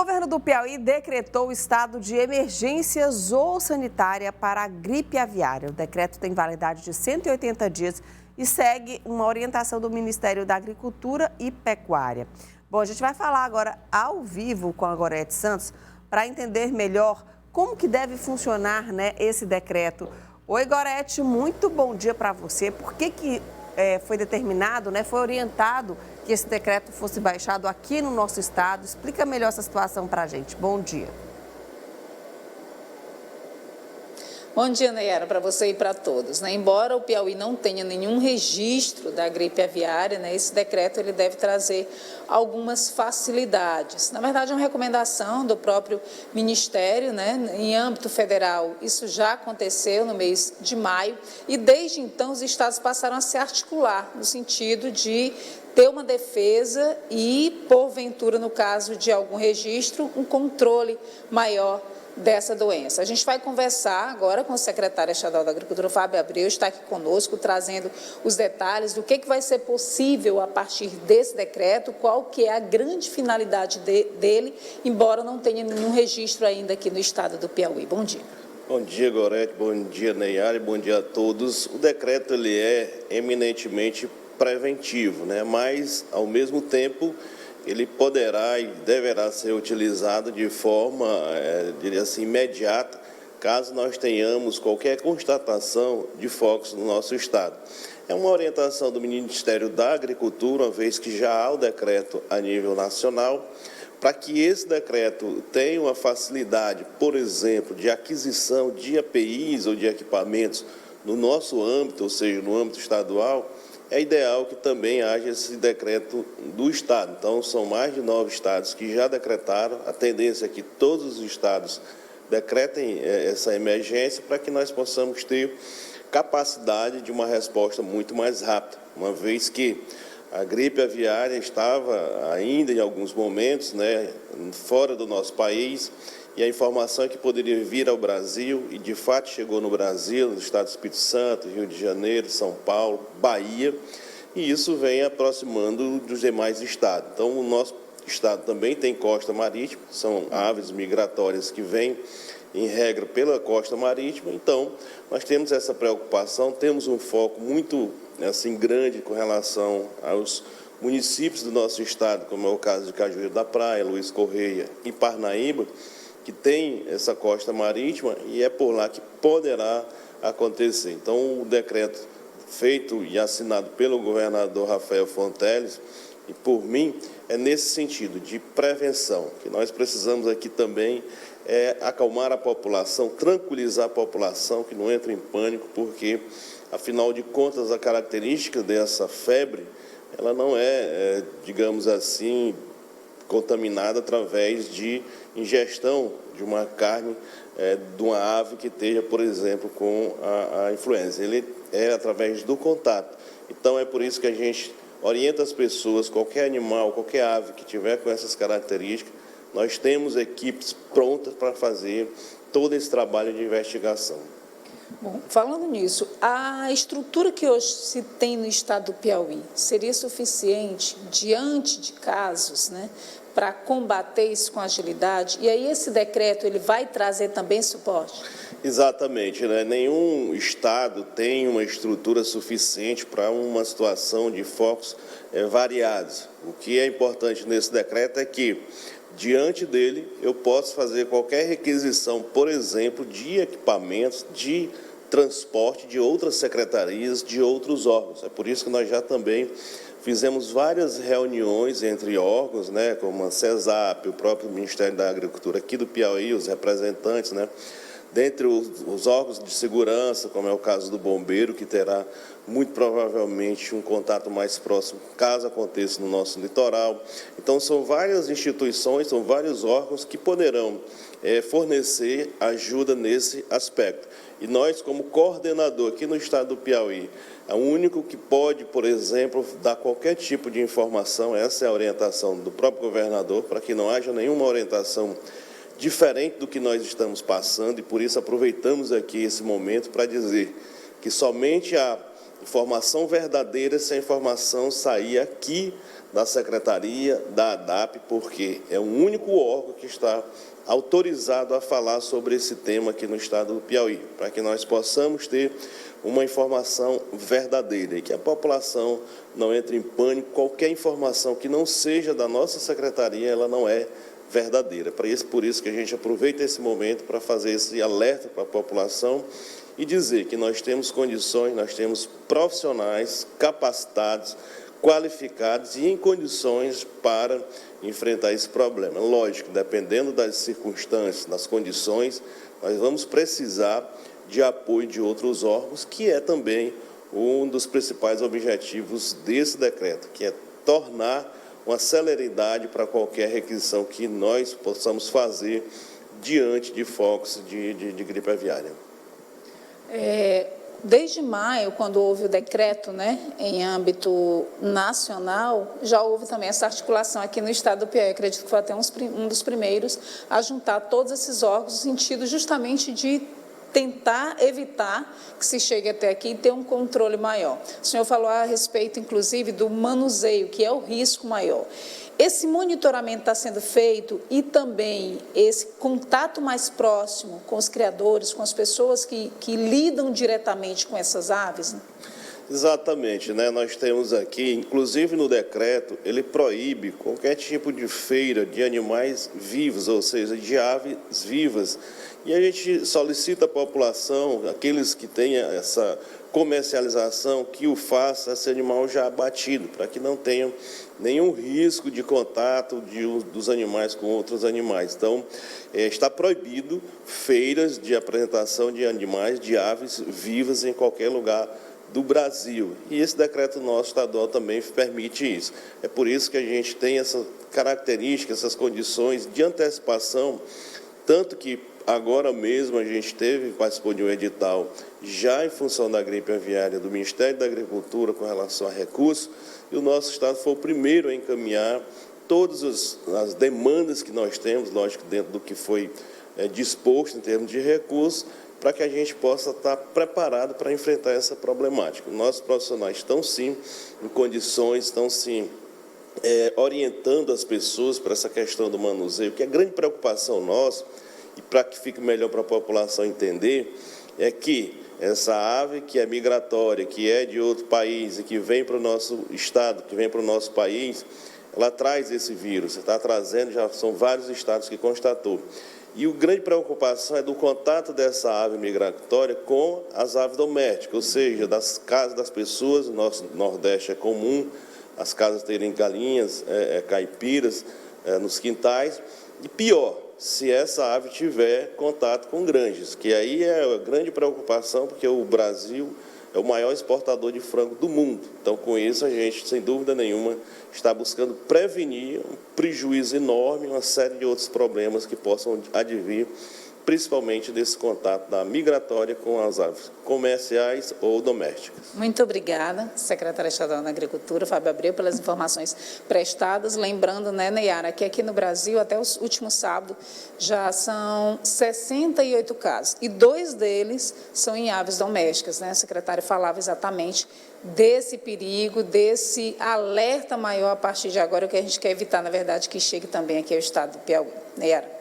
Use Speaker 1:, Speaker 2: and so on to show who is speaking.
Speaker 1: governo do Piauí decretou o estado de emergência zoossanitária para a gripe aviária. O decreto tem validade de 180 dias e segue uma orientação do Ministério da Agricultura e Pecuária. Bom, a gente vai falar agora ao vivo com a Gorete Santos para entender melhor como que deve funcionar, né, esse decreto. Oi, Gorete, muito bom dia para você. Por que foi determinado, né, foi orientado que esse decreto fosse baixado aqui no nosso estado? Explica melhor essa situação para a gente. Bom dia.
Speaker 2: Bom dia, Nayara, para você e para todos. Embora o Piauí não tenha nenhum registro da gripe aviária, esse decreto ele deve trazer algumas facilidades. Na verdade, é uma recomendação do próprio Ministério, em âmbito federal. Isso já aconteceu no mês de maio e, desde então, os estados passaram a se articular no sentido de ter uma defesa e, porventura, no caso de algum registro, um controle maior dessa doença. A gente vai conversar agora com o secretário estadual da Agricultura, Fábio Abreu, está aqui conosco, trazendo os detalhes do que vai ser possível a partir desse decreto, qual que é a grande finalidade dele, embora não tenha nenhum registro ainda aqui no estado do Piauí. Bom dia.
Speaker 3: Bom dia, Gorete, bom dia, Neyara, bom dia a todos. O decreto ele é eminentemente preventivo, mas, ao mesmo tempo, ele poderá e deverá ser utilizado de forma, diria assim, imediata, caso nós tenhamos qualquer constatação de focos no nosso estado. É uma orientação do Ministério da Agricultura, uma vez que já há o decreto a nível nacional, para que esse decreto tenha uma facilidade, por exemplo, de aquisição de APIs ou de equipamentos no nosso âmbito, ou seja, no âmbito estadual, é ideal que também haja esse decreto do Estado. Então, são mais de 9 estados que já decretaram. A tendência é que todos os estados decretem essa emergência para que nós possamos ter capacidade de uma resposta muito mais rápida, uma vez que a gripe aviária estava ainda, em alguns momentos, fora do nosso país, e a informação é que poderia vir ao Brasil, e de fato chegou no Brasil, no estado do Espírito Santo, Rio de Janeiro, São Paulo, Bahia, e isso vem aproximando dos demais estados. Então, o nosso estado também tem costa marítima, são aves migratórias que vêm, em regra, pela costa marítima. Então, nós temos essa preocupação, temos um foco muito grande com relação aos municípios do nosso estado, como é o caso de Cajueiro da Praia, Luiz Correia e Parnaíba, que tem essa costa marítima, e é por lá que poderá acontecer. Então, o decreto feito e assinado pelo governador Rafael Fonteles e por mim é nesse sentido de prevenção, que nós precisamos aqui também acalmar a população, tranquilizar a população, que não entre em pânico, porque, afinal de contas, a característica dessa febre, ela não é, digamos assim, contaminada através de ingestão de uma carne de uma ave que esteja, por exemplo, com a influenza. Ele é através do contato. Então, é por isso que a gente orienta as pessoas, qualquer animal, qualquer ave que tiver com essas características, nós temos equipes prontas para fazer todo esse trabalho de investigação.
Speaker 2: Bom, falando nisso, a estrutura que hoje se tem no estado do Piauí seria suficiente diante de casos, para combater isso com agilidade? E aí esse decreto ele vai trazer também suporte?
Speaker 3: Exatamente, nenhum estado tem uma estrutura suficiente para uma situação de focos variados. O que é importante nesse decreto é que, diante dele, eu posso fazer qualquer requisição, por exemplo, de equipamentos, de transporte de outras secretarias, de outros órgãos. É por isso que nós já também fizemos várias reuniões entre órgãos, como a CESAP, o próprio Ministério da Agricultura aqui do Piauí, os representantes, dentre os órgãos de segurança, como é o caso do bombeiro, que terá muito provavelmente um contato mais próximo, caso aconteça no nosso litoral. Então, são várias instituições, são vários órgãos que poderão fornecer ajuda nesse aspecto. E nós, como coordenador aqui no estado do Piauí, é o único que pode, por exemplo, dar qualquer tipo de informação, essa é a orientação do próprio governador, para que não haja nenhuma orientação diferente do que nós estamos passando, e por isso aproveitamos aqui esse momento para dizer que somente a informação verdadeira se a informação sair aqui da Secretaria, da ADAP, porque é o único órgão que está autorizado a falar sobre esse tema aqui no estado do Piauí, para que nós possamos ter uma informação verdadeira e que a população não entre em pânico. Qualquer informação que não seja da nossa secretaria, ela não é verdadeira. Por isso que a gente aproveita esse momento para fazer esse alerta para a população e dizer que nós temos condições, nós temos profissionais capacitados, qualificados e em condições para enfrentar esse problema. Lógico, dependendo das circunstâncias, das condições, nós vamos precisar de apoio de outros órgãos, que é também um dos principais objetivos desse decreto, que é tornar uma celeridade para qualquer requisição que nós possamos fazer diante de focos de gripe aviária.
Speaker 2: Desde maio, quando houve o decreto, em âmbito nacional, já houve também essa articulação aqui no estado do Piauí. Eu acredito que foi até um dos primeiros a juntar todos esses órgãos no sentido justamente de tentar evitar que se chegue até aqui e ter um controle maior. O senhor falou a respeito, inclusive, do manuseio, que é o risco maior. Esse monitoramento está sendo feito e também esse contato mais próximo com os criadores, com as pessoas que lidam diretamente com essas aves?
Speaker 3: Exatamente, nós temos aqui, inclusive no decreto, ele proíbe qualquer tipo de feira de animais vivos, ou seja, de aves vivas. E a gente solicita à população, aqueles que tenham essa comercialização, que o faça esse animal já abatido, para que não tenham nenhum risco de contato dos animais com outros animais. Então, está proibido feiras de apresentação de animais, de aves vivas em qualquer lugar do Brasil. E esse decreto nosso estadual também permite isso. É por isso que a gente tem essa característica, essas condições de antecipação, tanto que agora mesmo a gente participou de um edital já em função da gripe aviária do Ministério da Agricultura com relação a recursos, e o nosso estado foi o primeiro a encaminhar todas as demandas que nós temos, lógico, dentro do que foi disposto em termos de recursos, para que a gente possa estar preparado para enfrentar essa problemática. Nossos profissionais estão, sim, em condições, estão, sim, orientando as pessoas para essa questão do manuseio, que é grande preocupação nossa, e para que fique melhor para a população entender, é que essa ave que é migratória, que é de outro país e que vem para o nosso estado, que vem para o nosso país, ela traz esse vírus, está trazendo, já são vários estados que constatou. E a grande preocupação é do contato dessa ave migratória com as aves domésticas, ou seja, das casas das pessoas. No nosso Nordeste é comum as casas terem galinhas, caipiras nos quintais. E pior, se essa ave tiver contato com granjas, que aí é a grande preocupação, porque o Brasil é o maior exportador de frango do mundo. Então, com isso, a gente, sem dúvida nenhuma, está buscando prevenir um prejuízo enorme, uma série de outros problemas que possam advir, principalmente desse contato da migratória com as aves comerciais ou domésticas.
Speaker 2: Muito obrigada, secretária estadual da Agricultura, Fábio Abreu, pelas informações prestadas. Lembrando, Neyara, que aqui no Brasil, até o último sábado, já são 68 casos, e 2 deles são em aves domésticas. A secretária falava exatamente desse perigo, desse alerta maior a partir de agora, o que a gente quer evitar, na verdade, que chegue também aqui ao estado do Piauí. Neyara.